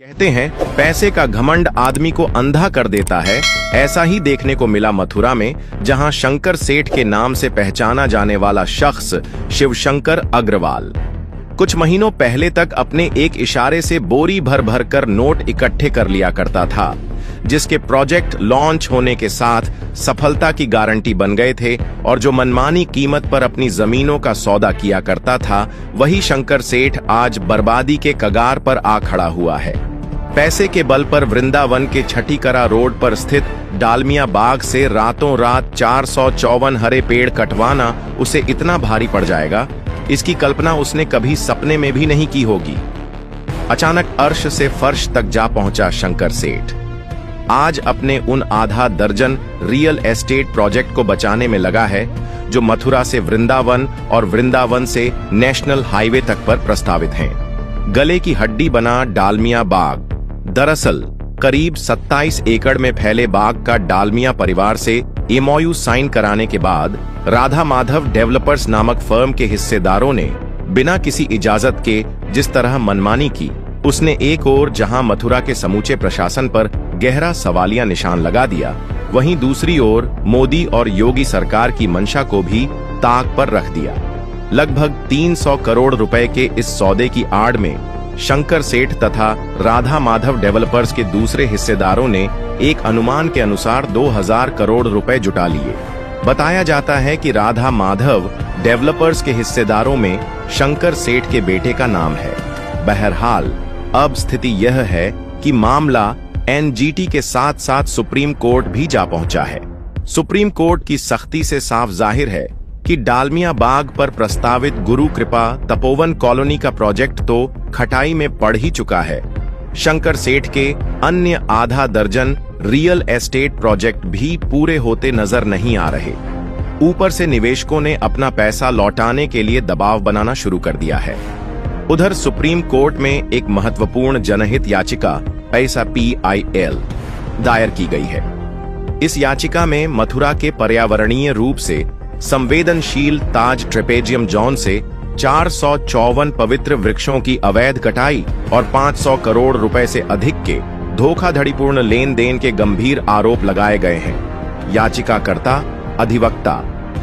कहते हैं पैसे का घमंड आदमी को अंधा कर देता है। ऐसा ही देखने को मिला मथुरा में, जहां शंकर सेठ के नाम से पहचाना जाने वाला शख्स शिवशंकर अग्रवाल कुछ महीनों पहले तक अपने एक इशारे से बोरी भर भर कर नोट इकट्ठे कर लिया करता था, जिसके प्रोजेक्ट लॉन्च होने के साथ सफलता की गारंटी बन गए थे। और जो मनमानी कीमत पर अपनी जमीनों का सौदा किया करता था, वही शंकर सेठ आज बर्बादी के कगार पर आ खड़ा हुआ है। पैसे के बल पर वृंदावन के छठीकरा रोड पर स्थित डालमिया बाग से रातों रात 454 हरे पेड़ कटवाना उसे इतना भारी पड़ जाएगा, इसकी कल्पना उसने कभी सपने में भी नहीं की होगी। अचानक अर्श से फर्श तक जा पहुंचा शंकर सेठ आज अपने उन आधा दर्जन रियल एस्टेट प्रोजेक्ट को बचाने में लगा है, जो मथुरा से वृंदावन और वृंदावन से नेशनल हाईवे तक पर प्रस्तावित हैं। गले की हड्डी बना डालमिया बाग दरअसल करीब 27 एकड़ में फैले बाग का डालमिया परिवार से एमओयू साइन कराने के बाद राधा माधव डेवलपर्स नामक फर्म के हिस्सेदारों ने बिना किसी इजाजत के जिस तरह मनमानी की, उसने एक ओर जहां मथुरा के समूचे प्रशासन पर गहरा सवालिया निशान लगा दिया, वहीं दूसरी ओर मोदी और योगी सरकार की मंशा को भी ताक पर रख दिया। लगभग 300 करोड़ रुपए के इस सौदे की आड़ में शंकर सेठ तथा राधा माधव डेवलपर्स के दूसरे हिस्सेदारों ने एक अनुमान के अनुसार 2000 करोड़ रुपए जुटा लिए। बताया जाता है कि राधा माधव डेवलपर्स के हिस्सेदारों में शंकर सेठ के बेटे का नाम है। बहरहाल अब स्थिति यह है कि मामला एनजीटी के साथ साथ सुप्रीम कोर्ट भी जा पहुंचा है। सुप्रीम कोर्ट की सख्ती से साफ जाहिर है कि डालमिया बाग पर प्रस्तावित गुरु कृपा तपोवन कॉलोनी का प्रोजेक्ट तो खटाई में पड़ ही चुका है। शंकर सेठ के अन्य आधा दर्जन रियल एस्टेट प्रोजेक्ट भी पूरे होते नजर नहीं आ रहे। ऊपर से निवेशकों ने अपना पैसा लौटाने के लिए दबाव बनाना शुरू कर दिया है। उधर सुप्रीम कोर्ट में एक महत्वपूर्ण जनहित याचिका पैसा PIL दायर की गई है। इस याचिका में मथुरा के पर्यावरणीय रूप से संवेदनशील ताज ट्रेपेजियम जोन से 454 पवित्र वृक्षों की अवैध कटाई और 500 करोड़ रुपए से अधिक के धोखाधड़ीपूर्ण लेन देन के गंभीर आरोप लगाए गए हैं। याचिकाकर्ता अधिवक्ता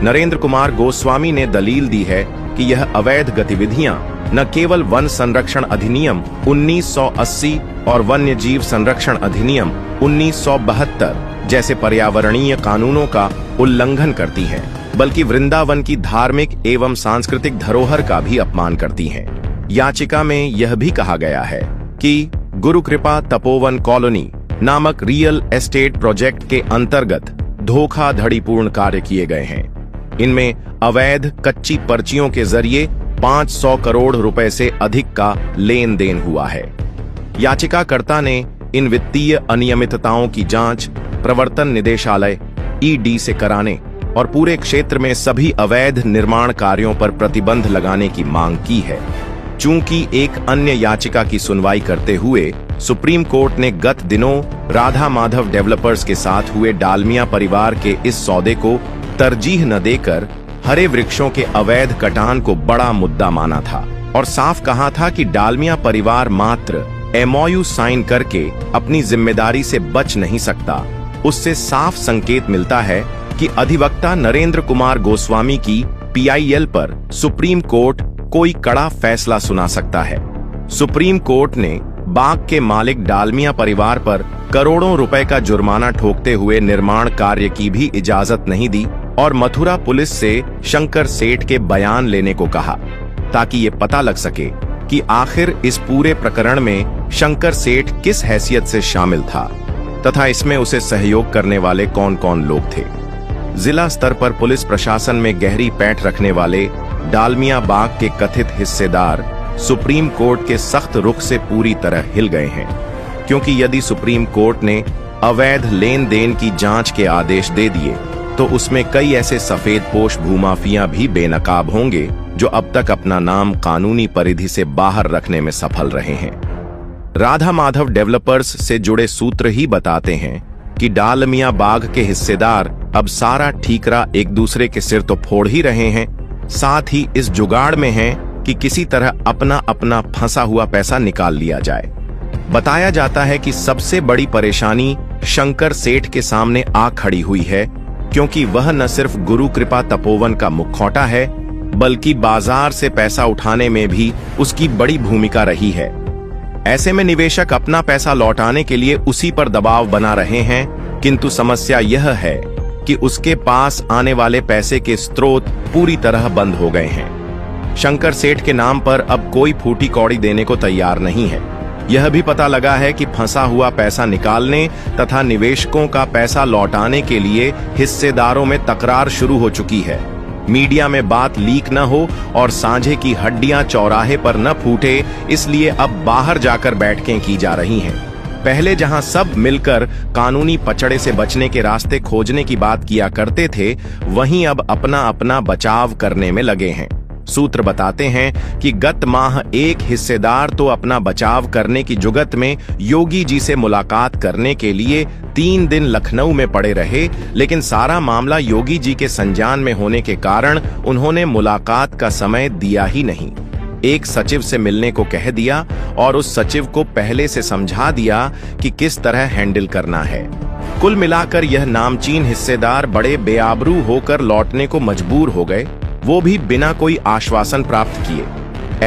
नरेंद्र कुमार गोस्वामी ने दलील दी है कि यह अवैध गतिविधियां न केवल वन संरक्षण अधिनियम 1980 और वन्य जीव संरक्षण अधिनियम 1972 जैसे पर्यावरणीय कानूनों का उल्लंघन करती हैं, बल्कि वृंदावन की धार्मिक एवं सांस्कृतिक धरोहर का भी अपमान करती हैं। याचिका में यह भी कहा गया है कि गुरु कृपा तपोवन कॉलोनी नामक रियल एस्टेट प्रोजेक्ट के अंतर्गत धोखाधड़ीपूर्ण कार्य किए गए हैं। इनमें अवैध कच्ची पर्चियों के जरिए 500 करोड़ रुपए से अधिक का लेन देन हुआ है। याचिकाकर्ता ने इन वित्तीय अनियमितताओं की जांच प्रवर्तन निदेशालय ED से कराने और पूरे क्षेत्र में सभी अवैध निर्माण कार्यों पर प्रतिबंध लगाने की मांग की है। चूंकि एक अन्य याचिका की सुनवाई करते हुए सुप्रीम कोर्ट ने गत दिनों राधा माधव डेवलपर्स के साथ हुए डालमिया परिवार के इस सौदे को तरजीह न देकर हरे वृक्षों के अवैध कटान को बड़ा मुद्दा माना था और साफ कहा था कि डालमिया परिवार मात्र MOU साइन करके अपनी जिम्मेदारी से बच नहीं सकता। उससे साफ संकेत मिलता है कि अधिवक्ता नरेंद्र कुमार गोस्वामी की PIL पर सुप्रीम कोर्ट कोई कड़ा फैसला सुना सकता है। सुप्रीम कोर्ट ने बाग के मालिक डालमिया परिवार पर करोड़ों रुपए का जुर्माना ठोकते हुए निर्माण कार्य की भी इजाजत नहीं दी और मथुरा पुलिस से शंकर सेठ के बयान लेने को कहा, ताकि ये पता लग सके कि आखिर इस पूरे प्रकरण में शंकर सेठ किस हैसियत से शामिल था तथा इसमें उसे सहयोग करने वाले कौन कौन लोग थे। जिला स्तर पर पुलिस प्रशासन में गहरी पैठ रखने वाले डालमिया बाग के कथित हिस्सेदार सुप्रीम कोर्ट के सख्त रुख से पूरी तरह हिल गए हैं, क्योंकि यदि सुप्रीम कोर्ट ने अवैध लेन देन की जांच के आदेश दे दिए तो उसमें कई ऐसे सफेद पोश भूमाफिया भी बेनकाब होंगे जो अब तक अपना नाम कानूनी परिधि से बाहर रखने में सफल रहे हैं। राधा माधव डेवलपर्स से जुड़े सूत्र ही बताते हैं कि डालमिया बाग के हिस्सेदार अब सारा ठीकरा एक दूसरे के सिर तो फोड़ ही रहे हैं, साथ ही इस जुगाड़ में हैं कि किसी तरह अपना अपना फंसा हुआ पैसा निकाल लिया जाए। बताया जाता है कि सबसे बड़ी परेशानी शंकर सेठ के सामने आ खड़ी हुई है, क्योंकि वह न सिर्फ गुरु कृपा तपोवन का मुखौटा है, बल्कि बाजार से पैसा उठाने में भी उसकी बड़ी भूमिका रही है। ऐसे में निवेशक अपना पैसा लौटाने के लिए उसी पर दबाव बना रहे हैं, किंतु समस्या यह है कि उसके पास आने वाले पैसे के स्रोत पूरी तरह बंद हो गए हैं। शंकर सेठ के नाम पर अब कोई फूटी कौड़ी देने को तैयार नहीं है। यह भी पता लगा है कि फंसा हुआ पैसा निकालने तथा निवेशकों का पैसा लौटाने के लिए हिस्सेदारों में तकरार शुरू हो चुकी है। मीडिया में बात लीक न हो और सांझे की हड्डियां चौराहे पर न फूटे, इसलिए अब बाहर जाकर बैठकें की जा रही हैं। पहले जहां सब मिलकर कानूनी पचड़े से बचने के रास्ते खोजने की बात किया करते थे, वहीं अब अपना अपना बचाव करने में लगे हैं। सूत्र बताते हैं कि गत माह एक हिस्सेदार तो अपना बचाव करने की जुगत में योगी जी से मुलाकात करने के लिए 3 दिन लखनऊ में पड़े रहे, लेकिन सारा मामला योगी जी के संज्ञान में होने के कारण उन्होंने मुलाकात का समय दिया ही नहीं। एक सचिव से मिलने को कह दिया और उस सचिव को पहले से समझा दिया कि किस तरह हैंडल करना है। कुल मिलाकर यह नामचीन हिस्सेदार बड़े बेआबरू होकर लौटने को मजबूर हो गए, वो भी बिना कोई आश्वासन प्राप्त किए।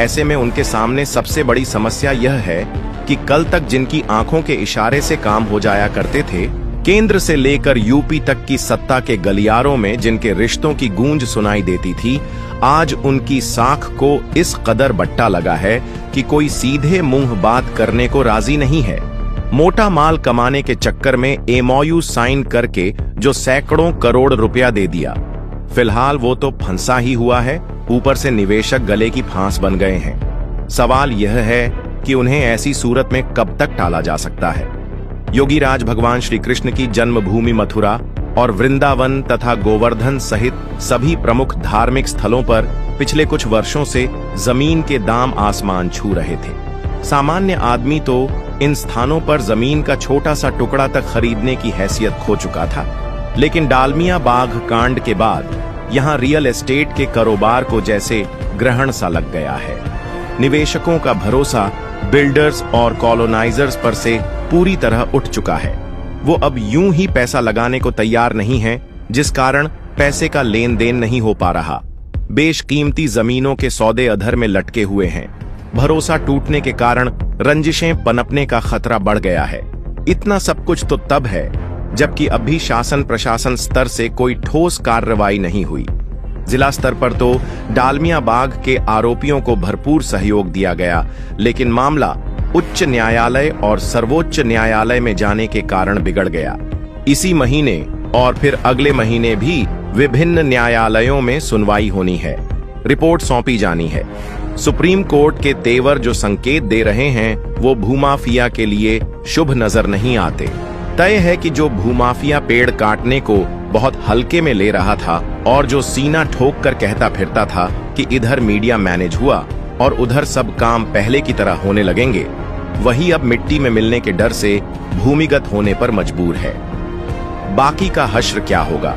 ऐसे में उनके सामने सबसे बड़ी समस्या यह है कि कल तक जिनकी आंखों के इशारे से काम हो जाया करते थे, केंद्र से लेकर यूपी तक की सत्ता के गलियारों में जिनके रिश्तों की गूंज सुनाई देती थी, आज उनकी साख को इस कदर बट्टा लगा है कि कोई सीधे मुंह बात करने को राजी नहीं है। मोटा माल कमाने के चक्कर में एमओयू साइन करके जो सैकड़ों करोड़ रुपया दे दिया, फिलहाल वो तो फंसा ही हुआ है, ऊपर से निवेशक गले की फांस बन गए हैं। सवाल यह है कि उन्हें ऐसी सूरत में कब तक टाला जा सकता है। योगी राज भगवान श्री कृष्ण की जन्मभूमि मथुरा और वृंदावन तथा गोवर्धन सहित सभी प्रमुख धार्मिक स्थलों पर पिछले कुछ वर्षों से जमीन के दाम आसमान छू रहे थे। सामान्य आदमी तो इन स्थानों पर जमीन का छोटा सा टुकड़ा तक खरीदने की हैसियत खो चुका था, लेकिन डालमिया बाग कांड के बाद यहां रियल एस्टेट के कारोबार को जैसे ग्रहण सा लग गया है। निवेशकों का भरोसा बिल्डर्स और कॉलोनाइजर्स पर से पूरी तरह उठ चुका है। वो अब यूं ही पैसा लगाने को तैयार नहीं है, जिस कारण पैसे का लेन देन नहीं हो पा रहा। बेशकीमती जमीनों के सौदे अधर में लटके हुए हैं। भरोसा टूटने के कारण रंजिशें पनपने का खतरा बढ़ गया है। इतना सब कुछ तो तब है जबकि अभी शासन प्रशासन स्तर से कोई ठोस कार्रवाई नहीं हुई। जिला स्तर पर तो डालमिया बाग के आरोपियों को भरपूर सहयोग दिया गया, लेकिन मामला उच्च न्यायालय और सर्वोच्च न्यायालय में जाने के कारण बिगड़ गया। इसी महीने और फिर अगले महीने भी विभिन्न न्यायालयों में सुनवाई होनी है, रिपोर्ट सौंपी जानी है। सुप्रीम कोर्ट के तेवर जो संकेत दे रहे हैं, वो भूमाफिया के लिए शुभ नजर नहीं आते। तय है कि जो भूमाफिया पेड़ काटने को बहुत हल्के में ले रहा था और जो सीना ठोक कर कहता फिरता था कि इधर मीडिया मैनेज हुआ और उधर सब काम पहले की तरह होने लगेंगे, वही अब मिट्टी में मिलने के डर से भूमिगत होने पर मजबूर है। बाकी का हश्र क्या होगा,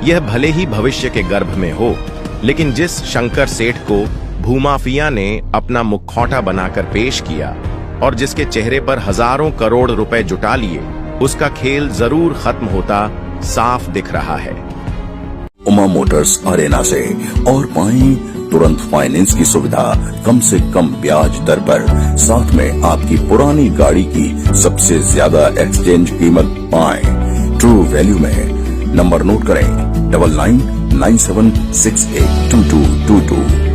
यह भले ही भविष्य के गर्भ में हो, लेकिन जिस शंकर सेठ को भूमाफिया ने अपना मुखौटा बनाकर पेश किया और जिसके चेहरे पर हजारों करोड़ रुपए जुटा लिए, उसका खेल जरूर खत्म होता साफ दिख रहा है। उमा मोटर्स अरेना से और पाएं तुरंत फाइनेंस की सुविधा कम से कम ब्याज दर पर, साथ में आपकी पुरानी गाड़ी की सबसे ज्यादा एक्सचेंज कीमत पाएं ट्रू वैल्यू में। नंबर नोट करें 9997682222।